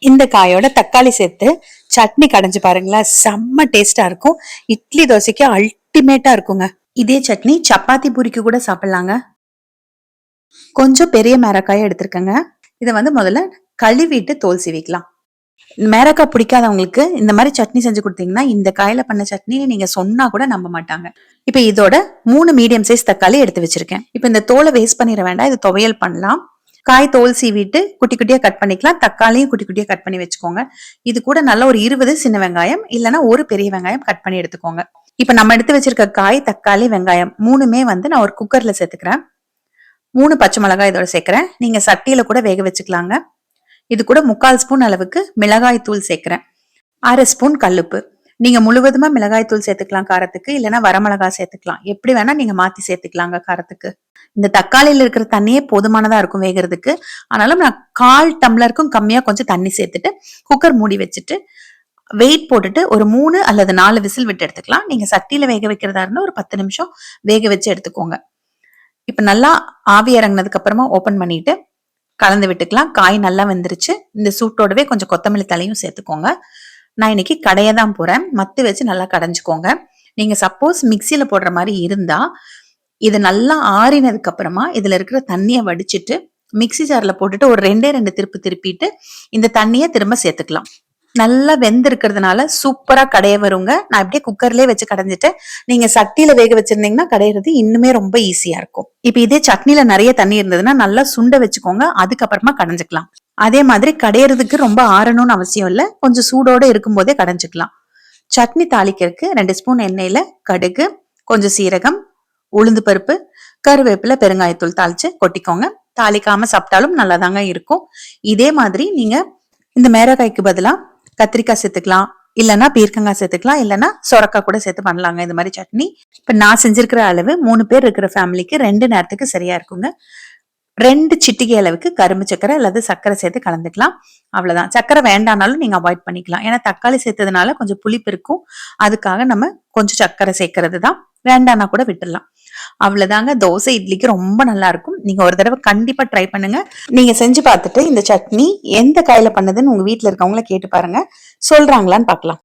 இந்த காயோட தக்காளி சேர்த்து சட்னி கடைஞ்சு பாருங்களேன், செம்ம டேஸ்டா இருக்கும். இட்லி தோசைக்கு அல்டிமேட்டா இருக்குங்க. இதே சட்னி சப்பாத்தி பூரிக்கு கூட சாப்பிடலாங்க. கொஞ்சம் பெரிய மேரக்காயை எடுத்திருக்கேங்க. இதை முதல்ல கழுவிட்டு தோல் சீவிக்கலாம். மேரக்காய் பிடிக்காதவங்களுக்கு இந்த மாதிரி சட்னி செஞ்சு கொடுத்தீங்கன்னா இந்த காயில பண்ண சட்னி நீங்க சொன்னா கூட நம்ப மாட்டாங்க. இப்ப இதோட 3 மீடியம் சைஸ் தக்காளி எடுத்து வச்சிருக்கேன். இப்ப இந்த தோலை வேஸ்ட் பண்ணிட வேண்டாம், இது துவையல் பண்ணலாம். காய் தோல் சீவிட்டு குட்டி குட்டியா கட் பண்ணிக்கலாம். தக்காளியும் குட்டி குட்டியா கட் பண்ணி வச்சுக்கோங்க. இது கூட நல்லா ஒரு 20 சின்ன வெங்காயம் இல்லைன்னா ஒரு பெரிய வெங்காயம் கட் பண்ணி எடுத்துக்கோங்க. இப்ப நம்ம எடுத்து வச்சிருக்க காய், தக்காளி, வெங்காயம் மூணுமே நான் ஒரு குக்கர்ல சேர்த்துக்கிறேன். 3 பச்சை மிளகாய் இதோட சேர்க்கிறேன். நீங்க சட்டியில கூட வேக வச்சுக்கலாங்க. இது கூட 3/4 ஸ்பூன் அளவுக்கு மிளகாய் தூள் சேர்க்கிறேன். 1/2 ஸ்பூன் கல்லுப்பு. நீங்க முழுவதுமா மிளகாய் தூள் சேர்த்துக்கலாம் காரத்துக்கு, இல்லைன்னா வரமிளகாய் சேர்த்துக்கலாம். எப்படி வேணா நீங்க மாத்தி சேர்த்துக்கலாங்க காரத்துக்கு. இந்த தக்காளியில இருக்கிற தண்ணியே போதுமானதா இருக்கும் வேகிறதுக்கு. ஆனாலும் நான் 1/4 டம்ளருக்கும் கம்மியா கொஞ்சம் தண்ணி சேர்த்துட்டு குக்கர் மூடி வச்சுட்டு வெயிட் போட்டுட்டு ஒரு 3 அல்லது 4 விசில் விட்டு எடுத்துக்கலாம். நீங்க சட்டியில வேக வைக்கிறதா இருந்தா ஒரு 10 நிமிஷம் வேக வச்சு எடுத்துக்கோங்க. இப்ப நல்லா ஆவி இறங்கினதுக்கு அப்புறமா ஓபன் பண்ணிட்டு கலந்து விட்டுக்கலாம். காய் நல்லா வெந்துருச்சு. இந்த சூட்டோடவே கொஞ்சம் கொத்தமல்லி தலையும் சேர்த்துக்கோங்க. நான் இன்னைக்கு கடைய தான் போறேன். மத்து வச்சு நல்லா கடைஞ்சுக்கோங்க. நீங்க சப்போஸ் மிக்சியில போடுற மாதிரி இருந்தா இது நல்லா ஆறினதுக்கு அப்புறமா இதுல இருக்கிற தண்ணியை வடிச்சிட்டு மிக்சி ஜார்ல போட்டுட்டு ஒரு 2 திருப்பு திருப்பிட்டு இந்த தண்ணியை திரும்ப சேர்த்துக்கலாம். நல்லா வெந்து இருக்கிறதுனால சூப்பரா கடைய வருங்க. நான் அப்படியே குக்கர்லயே வச்சு கடைஞ்சிட்டு நீங்க சட்டியில வேக வச்சிருந்தீங்கன்னா கடையிறது இன்னுமே ரொம்ப ஈஸியா இருக்கும். இப்ப இதே சட்னில நிறைய தண்ணி இருந்ததுன்னா நல்லா சுண்ட வச்சுக்கோங்க. அதுக்கப்புறமா கடைஞ்சுக்கலாம். அதே மாதிரி கடையிறதுக்கு ரொம்ப ஆறணும்னு அவசியம் இல்லை. கொஞ்சம் சூடோட இருக்கும் போதே கடைஞ்சுக்கலாம். சட்னி தாளிக்கிறதுக்கு 2 ஸ்பூன் எண்ணெயில கடுகு, கொஞ்சம் சீரகம், உளுந்து பருப்பு, கருவேப்பிலை, பெருங்காயத்தூள் தாளிச்சு கொட்டிக்கோங்க. தாளிக்காம சாப்பிட்டாலும் நல்லாதாங்க இருக்கும். இதே மாதிரி நீங்க இந்த மேரக்காய்க்கு பதிலா கத்திரிக்காய் சேர்த்துக்கலாம், இல்லைன்னா பீர்க்கங்காய் சேர்த்துக்கலாம், இல்லைன்னா சொரக்காய் கூட சேர்த்து பண்ணலாங்க இந்த மாதிரி சட்னி. இப்ப நான் செஞ்சிருக்கிற அளவு 3 பேர் இருக்கிற ஃபேமிலிக்கு 2 நேரத்துக்கு சரியா இருக்குங்க. 2 சிட்டிகை அளவுக்கு கரும்பு சக்கரை அல்லது சர்க்கரை சேர்த்து கலந்துக்கலாம். அவ்வளவுதான். சக்கரை வேண்டானாலும் நீங்க அவாய்ட் பண்ணிக்கலாம். ஏன்னா தக்காளி சேர்த்ததுனால கொஞ்சம் புளிப்பு இருக்கும். அதுக்காக நம்ம கொஞ்சம் சக்கரை சேர்க்கறது தான். வேண்டானா கூட விட்டுடலாம். அவ்வளவுதாங்க. தோசை இட்லிக்கு ரொம்ப நல்லா இருக்கும். நீங்க ஒரு தடவை கண்டிப்பா ட்ரை பண்ணுங்க. நீங்க செஞ்சு பார்த்துட்டு இந்த சட்னி எந்த காயில பண்ணதுன்னு உங்க வீட்டுல இருக்கவங்கள கேட்டு பாருங்க. சொல்றாங்களான்னு பாக்கலாம்.